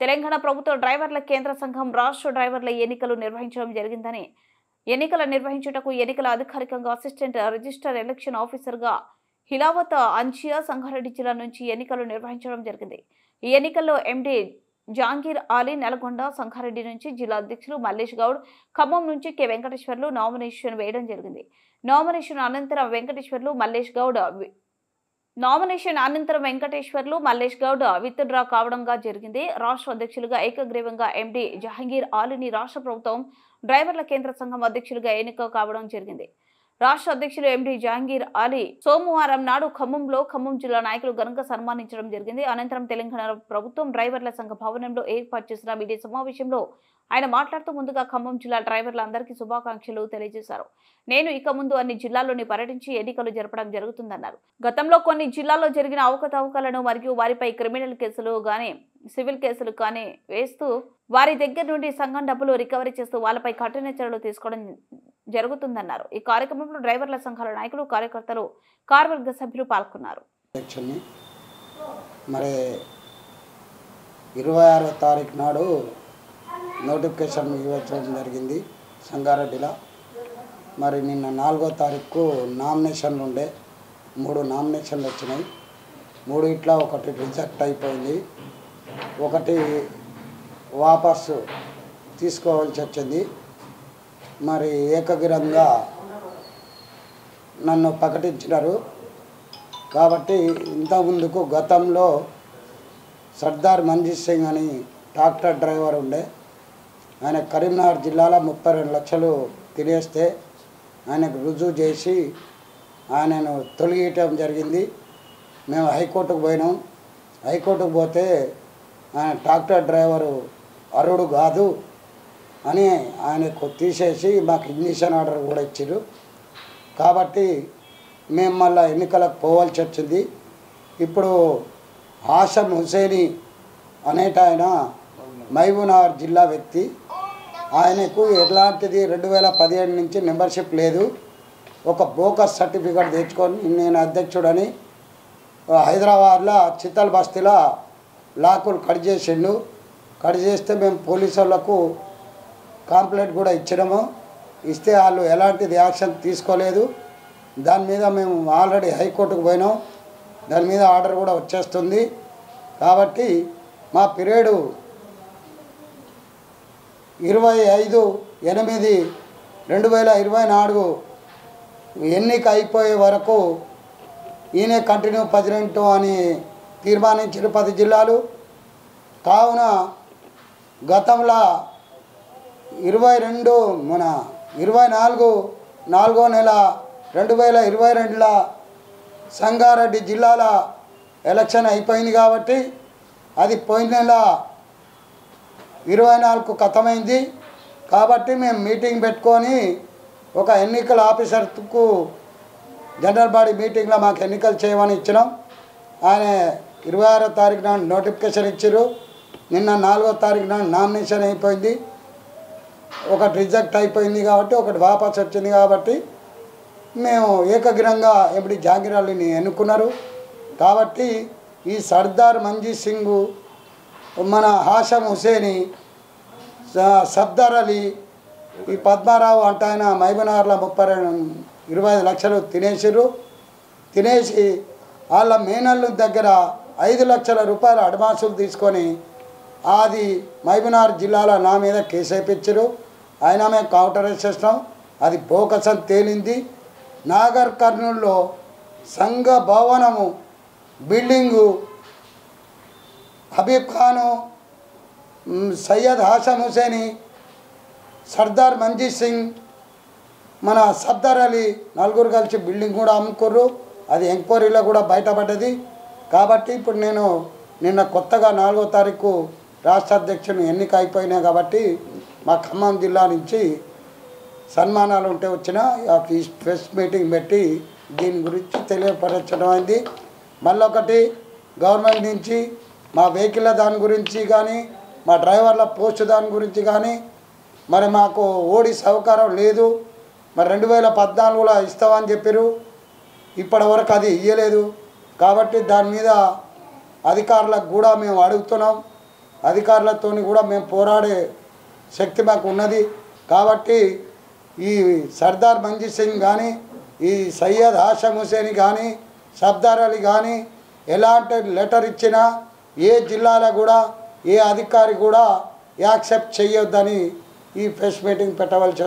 తెలంగాణ ప్రభుత్వ డ్రైవర్ల కేంద్ర సంఘం రాష్ట్ర డ్రైవర్ల ఎన్నికలు నిర్వహించడం జరిగిందని నిర్వహించుటకు ఎన్నికల అధికారికంగా అసిస్టెంట్ రిజిస్టర్ ఎలక్షన్ ఆఫీసర్గా హిలావత్ అంచియా సంగారెడ్డి జిల్లా నుంచి ఎన్నికలు నిర్వహించడం జరిగింది. ఈ ఎన్నికల్లో ఎండి జాంగీర్ ఆలీ నల్గొండ సంగారెడ్డి నుంచి, జిల్లా అధ్యక్షులు మల్లేష్ గౌడ్ ఖమ్మం నుంచి కె వెంకటేశ్వర్లు నామినేషన్ వేయడం జరిగింది. నామినేషన్ అనంతరం మల్లేష్ గౌడ్ విత్ డ్రా కావడంగా జరిగింది. రాష్ట్ర అధ్యక్షులుగా ఏకగ్రీవంగా ఎండి జహంగీర్ ఆలీని రాష్ట్ర ప్రభుత్వం డ్రైవర్ల కేంద్ర సంఘం అధ్యక్షులుగా ఎన్నిక కావడం జరిగింది. రాష్ట్ర అధ్యక్షులు ఎండి జహంగీర్ ఆలీ సోమవారం నాడు ఖమ్మం జిల్లా నాయకులు ఘనంగా సన్మానించడం జరిగింది. అనంతరం తెలంగాణ ప్రభుత్వం డ్రైవర్ల సంఘ భవనంలో ఏర్పాటు చేసిన మీడియా సమావేశంలో ఆయన మాట్లాడుతూ ముందుగా ఖమ్మం జిల్లా డ్రైవర్లందరికీ శుభాకాంక్షలు తెలియజేశారు. నేను ఇక ముందు అన్ని జిల్లాల్లోని పర్యటించి ఎన్నికలు జరపడం జరుగుతుందన్నారు. గతంలో కొన్ని జిల్లాల్లో జరిగిన అవకతవకలను మరియు వారిపై క్రిమినల్ కేసులు గానీ సివిల్ కేసులు కానీ వేస్తూ వారి దగ్గర నుండి సంఘం డబ్బులు రికవరీ చేస్తూ వాళ్ళపై కఠిన చర్యలు తీసుకోవడం జరుగుతుందన్నారు. ఈ కార్యక్రమంలో డ్రైవర్ల సంఘాల నాయకులు, కార్యకర్తలు, కార్యవర్గ సభ్యులు పాల్గొన్నారు. మరి 26వ తారీఖు నాడు నోటిఫికేషన్ ఇవ్వడం జరిగింది సంగారెడ్డిలో. మరి నిన్న 4వ తారీఖు నామినేషన్లు ఉండే 3 నామినేషన్లు వచ్చినాయి. 3 ఇట్లా ఒకటి రిజెక్ట్ అయిపోయింది, ఒకటి వాపసు తీసుకోవాల్సి వచ్చింది. మరి ఏకగ్రీవంగా నన్ను ప్రకటించినారు. కాబట్టి ఇంతకుముందుకు గతంలో సర్దార్ మంజీత్ సింగ్ అని ట్రాక్టర్ డ్రైవర్ ఉండే, ఆయన కరీంనగర్ జిల్లాలో 32 లక్షలు తినేస్తే ఆయనకు రుజువు చేసి ఆయనను తొలగించడం జరిగింది. మేము హైకోర్టుకు పోయినాం. హైకోర్టుకు పోతే ఆయన ట్రాక్టర్ డ్రైవరు అర్హుడు కాదు అని ఆయనకు తీసేసి మాకు ఇగ్నిషన్ ఆర్డర్ కూడా ఇచ్చారు. కాబట్టి మేము మళ్ళీ ఎన్నికలకు పోవాల్సి వచ్చింది. ఇప్పుడు హాషం హుసేని అనేట ఆయన మహబూబ్నగర్ జిల్లా వ్యక్తి. ఆయనకు ఎలాంటిది 2017 నుంచి మెంబర్షిప్ లేదు. ఒక బోకస్ సర్టిఫికేట్ తెచ్చుకొని నేను అధ్యక్షుడని హైదరాబాద్లో చిత్తల్ బస్తీలో లాకులు కట్ చేసిండు. కట్ చేస్తే మేము పోలీసు వాళ్ళకు కంప్లైంట్ కూడా ఇచ్చినాము. ఇస్తే వాళ్ళు ఎలాంటిది యాక్షన్ తీసుకోలేదు. దాని మీద మేము ఆల్రెడీ హైకోర్టుకు పోయినాం. దాని మీద ఆర్డర్ కూడా వచ్చేస్తుంది. కాబట్టి మా పీరియడు 25/8/2024 ఎన్నిక అయిపోయే వరకు ఈయనే కంటిన్యూ ప్రెసిడెంట్ అని తీర్మానించిన 10 జిల్లాలు. కావున గతంలో 24వ నెల 2022లో సంగారెడ్డి జిల్లాల ఎలక్షన్ అయిపోయింది. కాబట్టి అది పోయిన నెల 24కు ఖతమైంది. కాబట్టి మేము మీటింగ్ పెట్టుకొని ఒక ఎన్నికల ఆఫీసర్కు జనరల్ బాడీ మీటింగ్లో మాకు ఎన్నికలు చేయమని ఇచ్చినాం. ఆయన 26వ తారీఖు నాడు నోటిఫికేషన్ ఇచ్చారు. నిన్న 4వ తారీఖు నాడు నామినేషన్ అయిపోయింది. ఒకటి రిజెక్ట్ అయిపోయింది కాబట్టి ఒకటి వాపసు వచ్చింది. కాబట్టి మేము ఏకగ్రీవంగా ఎండి జహంగీర్ ఆలీని ఎన్నుకున్నారు. కాబట్టి ఈ సర్దార్ మంజీత్ సింగ్, మన హాషం హుసేని, సర్దార్ అలీ, ఈ పద్మారావు అంటే ఆయన మహబూబ్నగర్లో 25 లక్షలు తినేసి వాళ్ళ మేనల్లు దగ్గర 5 లక్షల రూపాయల అడ్వాన్సులు తీసుకొని అది మహబూబ్నగర్ జిల్లాలో నా మీద కేసు వేయించారు. అయినా మేము కౌంటర్ వేసేస్తాం. అది బోకసం తేలింది. నాగర్ కర్నూల్లో సంఘ భవనము బిల్డింగు హబీబ్ ఖాను, సయ్యద్ హాషం హుసేని, సర్దార్ మంజీత్ సింగ్, మన సర్దార్ అలీ నలుగురు కలిసి బిల్డింగ్ కూడా అమ్ముకోర్రు. అది ఎంక్వైరీలో కూడా బయటపడ్డది. కాబట్టి ఇప్పుడు నేను నిన్న కొత్తగా 4వ తారీఖు రాష్ట్ర అధ్యక్షుని ఎన్నిక అయిపోయినాయి. కాబట్టి మా ఖమ్మం జిల్లా నుంచి సన్మానాలు ఉంటే వచ్చిన ఈ ప్రెస్ మీటింగ్ పెట్టి దీని గురించి తెలియపరచడం అయింది. మళ్ళొకటి గవర్నమెంట్ నుంచి మా వెహికల్ దాని గురించి కానీ, మా డ్రైవర్ల పోస్టు దాని గురించి కానీ మరి మాకు ఓడి సహకారం లేదు. మరి 2014లో ఇస్తామని చెప్పారు. ఇప్పటి వరకు అది ఇయ్యలేదు. కాబట్టి దాని మీద అధికారులకు కూడా మేము అడుగుతున్నాం. అధికారులతో కూడా మేము పోరాడే శక్తి మాకు ఉన్నది. కాబట్టి ఈ సర్దార్ మంజీత్ సింగ్ కానీ, ఈ సయ్యద్ హాషమ్ హుసేన్ కానీ, సఫ్దార్ అలీ కానీ ఎలాంటి లెటర్ ఇచ్చినా ఏ జిల్లాలో కూడా ఏ అధికారి కూడా యాక్సెప్ట్ చేయొద్దని ఈ ప్రెస్ మీటింగ్ పెట్టవలసి